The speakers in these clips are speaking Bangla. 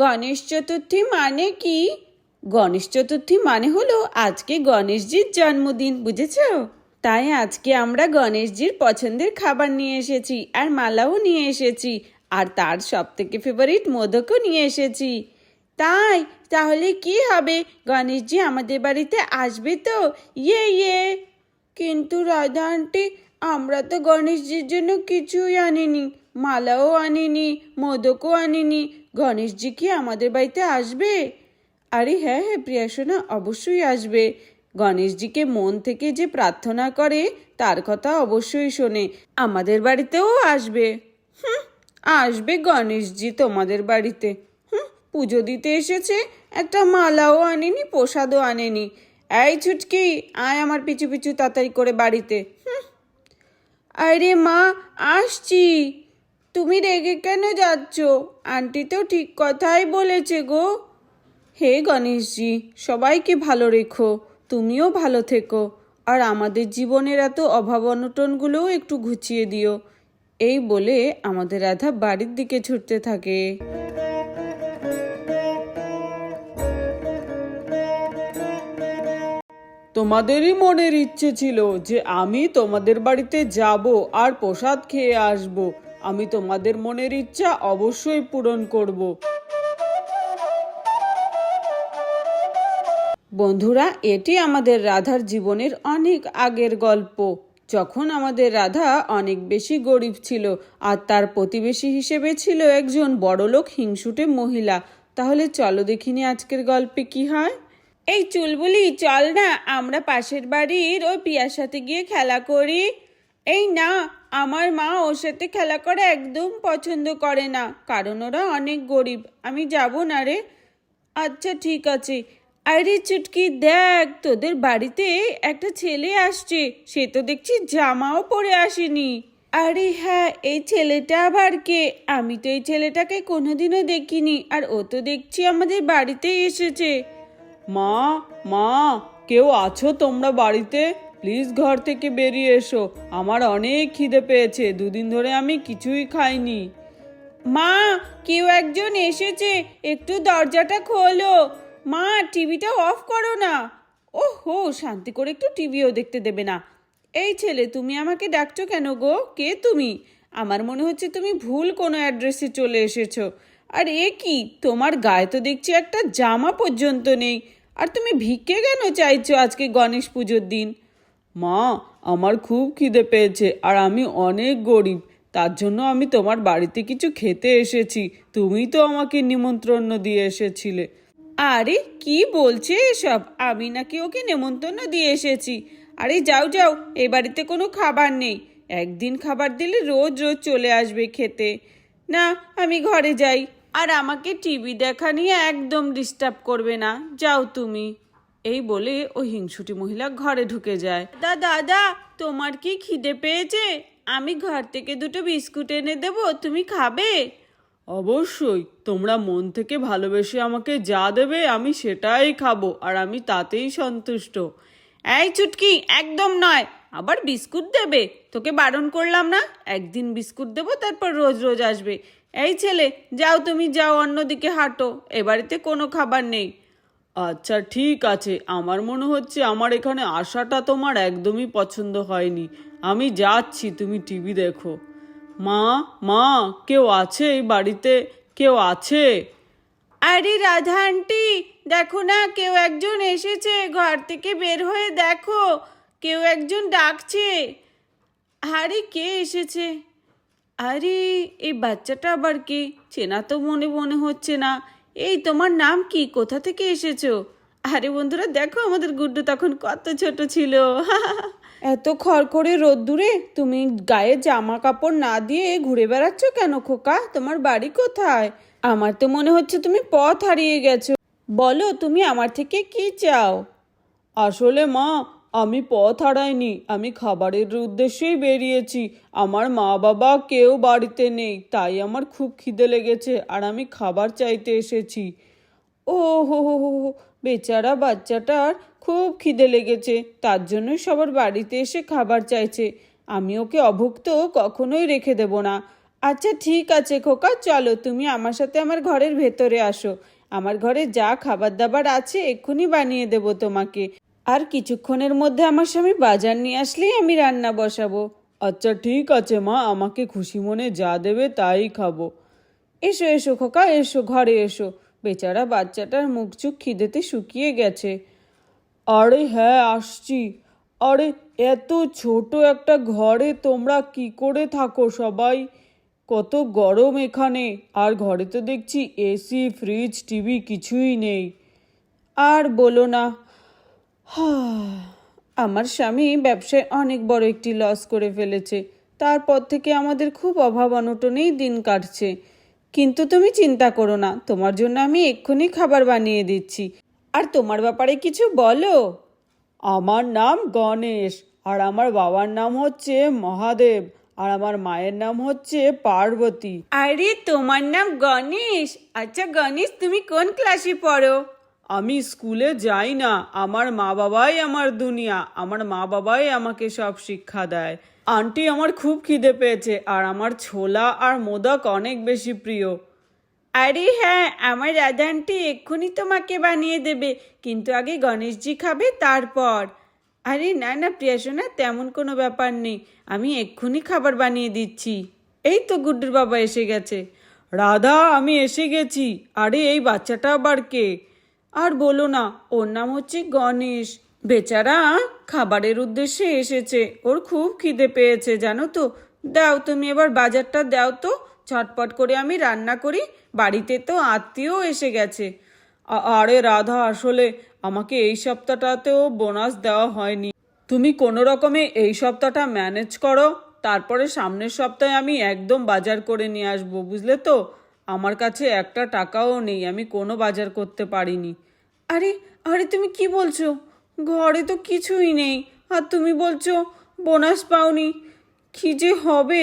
গণেশ চতুর্থী মানে কি? গণেশ চতুর্থী মানে হলো আজকে গণেশজির জন্মদিন, বুঝেছো? তাই আজকে আমরা গণেশজির পছন্দের খাবার নিয়ে এসেছি, আর মালাও নিয়ে এসেছি, আর তার সব থেকে ফেভারিট মোদকও নিয়ে এসেছি। তাই তাহলে কি হবে, গণেশজি আমাদের বাড়িতে আসবে তো? ইয়ে ইয়ে। কিন্তু রাধা আন্টি, আমরা তো গণেশজির জন্য কিছুই আনিনি, মালাও আনিনি, মোদকও আনিনি। গণেশজি কি আমাদের বাড়িতে আসবে? আরে হ্যাঁ হ্যাঁ প্রিয়া সোনা, অবশ্যই আসবে। গণেশজিকে মন থেকে যে প্রার্থনা করে তার কথা অবশ্যই শোনে, আমাদের বাড়িতেও আসবে। হুম, আসবে গণেশজি তোমাদের বাড়িতে। পুজো দিতে এসেছে, একটা মালাও আনেনি, প্রসাদও আনেনি। এই ছুটকি, আয় আমার পিছু পিছু তাড়াতাড়ি করে বাড়িতে। আরে মা, আসছি। তুমি রেগে কেন যাচ্ছ? আন্টি তো ঠিক কথাই বলেছে গো। হে গণেশজি, সবাইকে ভালো রেখো, তুমিও ভালো থেকো, আর আমাদের জীবনের এত অভাব অনটনগুলোও একটু ঘুচিয়ে দিও। এই বলে আমাদের রাধা বাড়ির দিকে ছুটতে থাকে। তোমাদেরই মনের ইচ্ছে ছিল যে আমি তোমাদের বাড়িতে যাব আর প্রসাদ খেয়ে আসব। আমি তোমাদের মনের ইচ্ছা অবশ্যই পূরণ করব। বন্ধুরা, এটি আমাদের রাধার জীবনের অনেক আগের গল্প, যখন আমাদের রাধা অনেক বেশি গরিব ছিল, আর তার প্রতিবেশী হিসেবে ছিল একজন বড়লোক হিংসুটে মহিলা। তাহলে চলো দেখিনি আজকের গল্পে কি হয়। এই চুলবুলি, চল না আমরা পাশের বাড়ির ওই পিয়ার সাথে গিয়ে খেলা করি। এই না, আমার মা ওর সাথে খেলা করা একদম পছন্দ করে না, কারণ ওরা অনেক গরিব। আমি যাব না রে। আচ্ছা ঠিক আছে। আরে চুটকি, দেখ তোদের বাড়িতে একটা ছেলে আসছে, সে তো দেখছি জামাও পরে আসেনি। আরে হ্যাঁ, এই ছেলেটা আবার কে? আমি তো এই ছেলেটাকে কোনোদিনও দেখিনি, আর ও তো দেখছি আমাদের বাড়িতেই এসেছে। মা, মা, কেউ আছো তোমরা বাড়িতে? প্লিজ ঘর থেকে বেরিয়ে এসো, আমার অনেক খিদে পেয়েছে, দুদিন ধরে আমি কিছুই খাইনি। মা, কেউ একজন এসেছে, একটু দরজাটা খোলো। মা, টিভিটা অফ করো না। ওহো, শান্তি করে একটু টিভিও দেখতে দেবে না। এই ছেলে, তুমি আমাকে ডাকছো কেন গো? কে তুমি? আমার মনে হচ্ছে তুমি ভুল কোনো অ্যাড্রেসে চলে এসেছো। আর এ কি, তোমার গায়ে তো দেখছি একটা জামা পর্যন্ত নেই, আর তুমি ভিক্ষে কেন চাইছো আজকে গণেশ পুজোর দিন? মা, আমার খুব খিদে পেয়েছে, আর আমি অনেক গরিব, তার জন্য আমি তোমার বাড়িতে কিছু খেতে এসেছি। তুমি তো আমাকে নিমন্ত্রণ দিয়ে এসেছিলে। আরে কি বলছে এসব? আমি নাকি ওকে নেমন্তন্ন দিয়ে এসেছি? আরে যাও যাও, এ বাড়িতে কোনো খাবার নেই। একদিন খাবার দিলে রোজ রোজ চলে আসবে খেতে। না, আমি ঘরে যাই, আর আমাকে টিভি দেখা নিয়ে একদম ডিস্টার্ব করবে না, যাও তুমি। এই বলে ওই হিংসুটি মহিলা ঘরে ঢুকে যায়। দাদা, তোমার কি খিদে পেয়েছে? আমি ঘর থেকে দুটো বিস্কুট এনে দেবো, তুমি খাবে? অবশ্যই, তোমরা মন থেকে ভালোবেসে আমাকে যা দেবে আমি সেটাই খাবো, আর আমি তাতেই সন্তুষ্ট। এই চুটকি, একদম নয়, আবার বিস্কুট দেবে? তোকে বারণ করলাম না? একদিন বিস্কুট দেবো, তারপর রোজ রোজ আসবে। এই ছেলে, যাও তুমি, যাও অন্যদিকে হাঁটো, এ বাড়িতে কোনো খাবার নেই। আচ্ছা ঠিক আছে, আমার মনে হচ্ছে আমার এখানে আসাটা তোমার একদমই পছন্দ হয়নি। আমি যাচ্ছি, তুমি টিভি দেখো। মা, মা, কেউ আছে এই বাড়িতে? কেউ আছে? আরে রাধা আন্টি, দেখো না, কেউ একজন এসেছে, ঘর থেকে বের হয়ে দেখো, কেউ একজন ডাকছে। আরে কে এসেছে? আরে এই বাচ্চাটা আবার কে? চেনা তো মনে মনে হচ্ছে না। এই তোমার নাম কি, কোথা থেকে এসেছো? আরে বন্ধুরা দেখো, আমাদের গুড্ডু তখন কত ছোট ছিল। এত খড়খড়ে রোদ্দুরে তুমি গায়ে জামা কাপড় না দিয়ে ঘুরে বেড়াচ্ছ কেন খোকা? তোমার বাড়ি কোথায়? আমার তো মনে হচ্ছে তুমি পথ হারিয়ে গেছো। বলো, তুমি আমার থেকে কি চাও? আসলে মা, আমি পথ হারাইনি, আমি খাবারের উদ্দেশ্যেই বেরিয়েছি। আমার মা বাবা কেউ বাড়িতে নেই, তাই আমার খুব খিদে লেগেছে, আর আমি খাবার চাইতে এসেছি। ও হো হো হো হো, বেচারা বাচ্চাটার খুব খিদে লেগেছে, তার জন্যই সবার বাড়িতে এসে খাবার চাইছে। আমি ওকে অভুক্ত কখনোই রেখে দেব না। আচ্ছা ঠিক আছে খোকা, চলো তুমি আমার সাথে আমার ঘরের ভেতরে আসো। আমার ঘরে যা খাবার দাবার আছে এক্ষুনি বানিয়ে দেবো তোমাকে। আর কিছুক্ষণের মধ্যে আমার স্বামী বাজার নিয়ে আসলেই আমি রান্না বসাবো। আচ্ছা ঠিক আছে মা, আমাকে খুশি মনে যা দেবে তাই খাবো। এসো এসো খোকা, এসো ঘরে এসো। বেচারা বাচ্চাটার মুখ চোখ খিদেতে শুকিয়ে গেছে। আরে হ্যাঁ আসছি। আরে এত ছোট একটা ঘরে তোমরা কি করে থাকো সবাই? কত গরম এখানে, আর ঘরে তো দেখছি এসি ফ্রিজ টিভি কিছুই নেই। আর বলো না, আমার স্বামী ব্যবসায় অনেক বড় একটি লস করে ফেলেছে। তারপর থেকে আমাদের খুব অভাব অনটনেই দিন কাটছে। কিন্তু তুমি চিন্তা করো না, তোমার জন্য আমি এক্ষুনি খাবার বানিয়ে দিচ্ছি। আর তোমার ব্যাপারে কিছু বলো। আমার নাম গণেশ, আর আমার বাবার নাম হচ্ছে মহাদেব, আর আমার মায়ের নাম হচ্ছে পার্বতী। আরে তোমার নাম গণেশ? আচ্ছা গণেশ, তুমি কোন ক্লাসে পড়ো? আমি স্কুলে যাই না, আমার মা বাবাই আমার দুনিয়া, আমার মা বাবাই আমাকে সব শিক্ষা দেয়। আন্টি আমার খুব খিদে পেয়েছে, আর আমার ছোলা আর মোদক অনেক বেশি প্রিয়। আরে হ্যাঁ, আমার রাধা আন্টি এক্ষুনি তোমাকে বানিয়ে দেবে, কিন্তু আগে গণেশজি খাবে তারপর। আরে না না প্রিয়া সোনা, তেমন কোনো ব্যাপার নেই, আমি এক্ষুনি খাবার বানিয়ে দিচ্ছি। এই তো গুড্ডুর বাবা এসে গেছে। রাধা আমি এসে গেছি। আরে এই বাচ্চাটা আবার কে? আর বলো না, ওর নাম হচ্ছে গণেশ। বেচারা খাবারের উদ্দেশ্যে এসেছে, ওর খুব খিদে পেয়েছে জানো তো। দাও তুমি এবার বাজারটা দাও তো, ঝটপট করে আমি রান্না করি, বাড়িতে তো আত্মীয় এসে গেছে। আরে রাধা, আসলে আমাকে এই সপ্তাহটাতেও বোনাস দেওয়া হয়নি। তুমি কোনো রকমে এই সপ্তাহটা ম্যানেজ করো, তারপরে সামনের সপ্তাহে আমি একদম বাজার করে নিয়ে আসবো, বুঝলে তো? আমার কাছে একটা টাকাও নেই, আমি কোনো বাজার করতে পারিনি। আরে আরে তুমি কি বলছো? ঘরে তো কিছুই নেই, আর তুমি বলছো বোনাস পাওনি। কি যে হবে,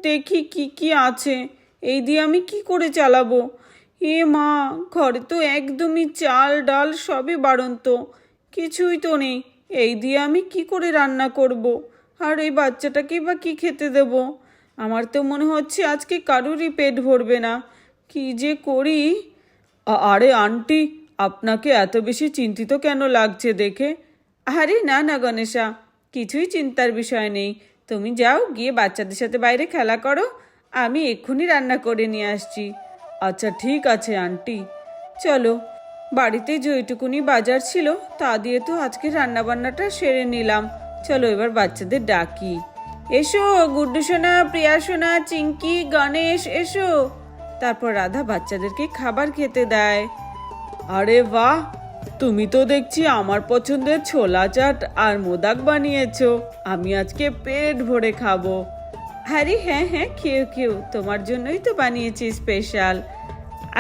দেখি কি কি আছে, এই দিয়ে আমি কি করে চালাবো। এ মা, ঘরে তো একদমই চাল ডাল সবই বাড়ন্ত, কিছুই তো নেই। এই দিয়ে আমি কি করে রান্না করব? আর এই বাচ্চাটাকে বা কি খেতে দেব? আমার তো মনে হচ্ছে আজকে কারুরই পেট ভরবে না। কি যে করি। আরে আন্টি, আপনাকে এত বেশি চিন্তিত কেন লাগছে দেখে? আরে না না গণেশা, কিছুই চিন্তার বিষয় নেই। তুমি যাও, গিয়ে বাচ্চাদের সাথে বাইরে খেলা করো, আমি এক্ষুনি রান্না করে নিয়ে আসছি। আচ্ছা ঠিক আছে আন্টি। চলো, বাড়িতে যেটুকুনি বাজার ছিল তা দিয়ে তো আজকে রান্নাবান্নাটা সেরে নিলাম। চলো এবার বাচ্চাদের ডাকি। এসো গুড্ডু সোনা, প্রিয়া সোনা, চিঙ্কি, গণেশ এসো। তারপর রাধা বাচ্চাদেরকে খাবার খেতে দেয়। আরে বাহ, তুমি তো দেখছি আমার পছন্দের ছোলা চাট আর মোদক বানিয়েছো, আমি আজকে পেট ভরে খাবো। আরে হ্যাঁ হ্যাঁ, খেও খেও, তোমার জন্যই তো বানিয়েছি স্পেশাল।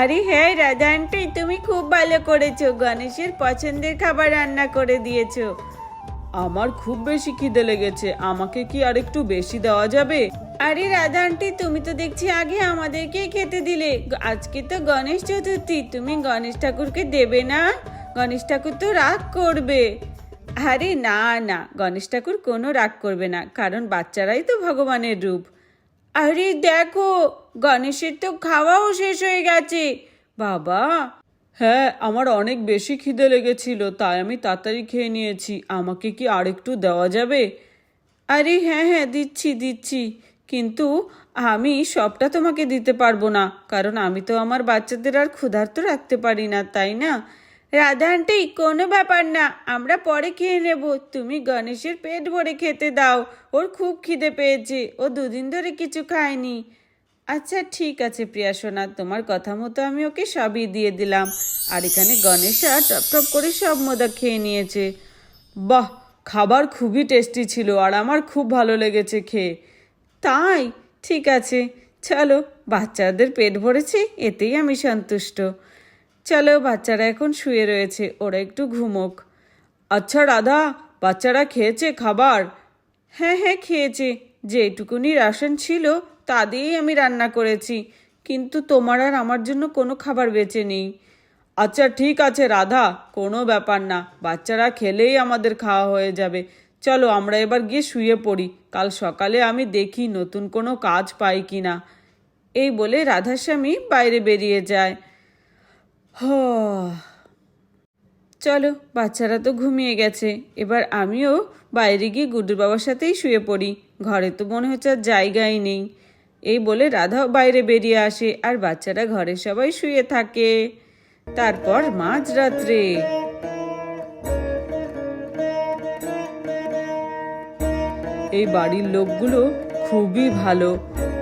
আরে হ্যাঁ রাধা আন্টি, তুমি খুব ভালো করেছো, গণেশের পছন্দের খাবার রান্না করে দিয়েছো। আমার খুব বেশি খিদে লেগেছে, আমাকে কি আর একটু বেশি দেওয়া যাবে? আরে রাধা আন্টি, তুমি তো দেখছি আগে আমাদেরকে খেতে দিলে, আজকে তো গণেশ চতুর্থী, তুমি গণেশ ঠাকুরকে দেবে না? গণেশ ঠাকুর তো রাগ করবে। আরে না না, গণেশ ঠাকুর কোনো রাগ করবে না, কারণ বাচ্চারাই তো ভগবানের রূপ। আরে দেখো, গণেশের তো খাওয়াও শেষ হয়ে গেছে। বাবা, হ্যাঁ আমার অনেক বেশি খিদে লেগেছিল, তাই আমি তাড়াতাড়ি খেয়ে নিয়েছি, আমাকে কি আরেকটু দেওয়া যাবে? আরে হ্যাঁ হ্যাঁ, দিচ্ছি দিচ্ছি, কিন্তু আমি সবটা তোমাকে দিতে পারবো না, কারণ আমি তো আমার বাচ্চাদের আর ক্ষুধার্ত রাখতে পারি না, তাই না? রাধা আন্টি, কোনো ব্যাপার না, আমরা পরে খেয়ে নেব, তুমি গণেশের পেট ভরে খেতে দাও, ওর খুব খিদে পেয়েছে, ও দুদিন ধরে কিছু খায়নি। আচ্ছা ঠিক আছে প্রিয়া সোনা, তোমার কথা মতো আমি ওকে সবই দিয়ে দিলাম। আর এখানে গণেশা টপ টপ করে সব মোদক খেয়ে নিয়েছে। বাহ, খাবার খুবই টেস্টি ছিল, আর আমার খুব ভালো লেগেছে খেয়ে। তাই? ঠিক আছে, চলো, বাচ্চাদের পেট ভরেছে, এতেই আমি সন্তুষ্ট। চলো, বাচ্চারা এখন শুয়ে রয়েছে, ওরা একটু ঘুমোক। আচ্ছা রাধা, বাচ্চারা খেয়েছে খাবার? হ্যাঁ হ্যাঁ খেয়েছে, যেটুকুনি রাশন ছিল তা দিয়েই আমি রান্না করেছি, কিন্তু তোমার আর আমার জন্য কোনো খাবার বেঁচে নেই। আচ্ছা ঠিক আছে রাধা, কোনো ব্যাপার না, বাচ্চারা খেলেই আমাদের খাওয়া হয়ে যাবে। চলো আমরা এবার গিয়ে শুয়ে পড়ি, কাল সকালে আমি দেখি নতুন কোনো কাজ পাই কি না। এই বলে রাধার স্বামী বাইরে বেরিয়ে যায়। চলো, বাচ্চারা তো ঘুমিয়ে গেছে, এবার আমিও বাইরে গিয়ে গুড্ডুর বাবার সাথেই শুয়ে পড়ি, ঘরে তো মনে হচ্ছে আর জায়গাই নেই। এই বলে রাধাও বাইরে বেরিয়ে আসে আর বাচ্চারা ঘরে সবাই শুয়ে থাকে। তারপর মাঝরাত্রে এই বাড়ির লোকগুলো খুবই ভালো,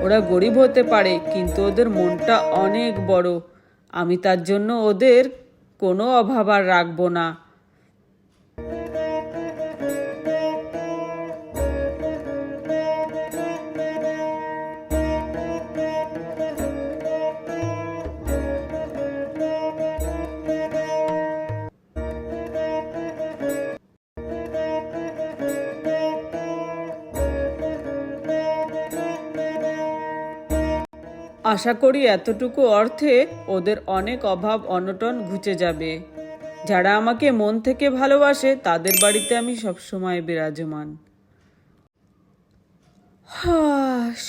ওরা গরিব হতে পারে কিন্তু ওদের মনটা অনেক বড়। আমি তার জন্য ওদের কোনো অভাব আর রাখবো না। আশা করি এতটুকু অর্থে ওদের অনেক অভাব অনটন ঘুচে যাবে। যারা আমাকে মন থেকে ভালোবাসে তাদের বাড়িতে আমি সবসময় বিরাজমান।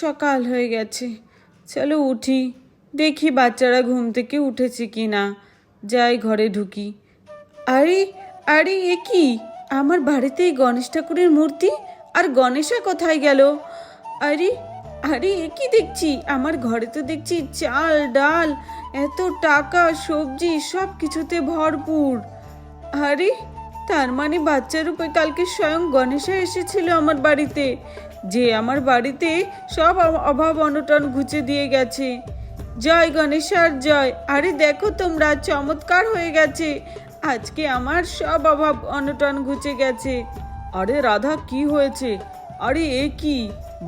সকাল হয়ে গেছে, চলো উঠি, দেখি বাচ্চারা ঘুম থেকে উঠেছে কি না। যাই ঘরে ঢুকি। আরে আরে, এ কি, আমার বাড়িতে এই গণেশ ঠাকুরের মূর্তি, আর গণেশা কোথায় গেল? আরে আরে, এ কি দেখছি, আমার ঘরে তো দেখছি চাল ডাল, এত টাকা সবজি সব কিছুতে ভরপুর। আরে, তার মানে বাচ্চা রূপে কালকে স্বয়ং গণেশা এসেছিল আমার বাড়িতে, যে আমার বাড়িতে সব অভাব অনটন ঘুচে দিয়ে গেছে। জয় গণেশার জয়। আরে দেখো তোমরা, চমৎকার হয়ে গেছে, আজকে আমার সব অভাব অনটন ঘুচে গেছে। আরে রাধা, কি হয়েছে? আরে এ কি,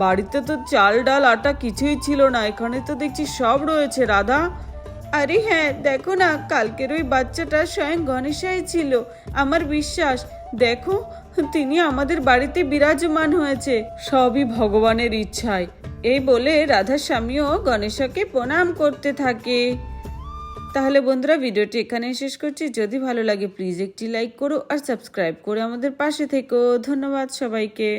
বাড়িতে তো চাল ডাল আটা কিছুই ছিল না, এখানে তো দেখছি সব রয়েছে রাধা। আরে হ্যাঁ, দেখো না, কালকের ওই বাচ্চাটা স্বয়ং গণেশাই ছিল, আমার বিশ্বাস। দেখো, তিনি আমাদের বাড়িতে বিরাজমান হয়েছে, সবই ভগবানের ইচ্ছায়। এই বলে রাধার স্বামীও গণেশকে প্রণাম করতে থাকে। তাহলে বন্ধুরা, ভিডিওটি এখানে শেষ করছি। যদি ভালো লাগে প্লিজ একটি লাইক করো আর সাবস্ক্রাইব করে আমাদের পাশে থেকো। ধন্যবাদ সবাইকে।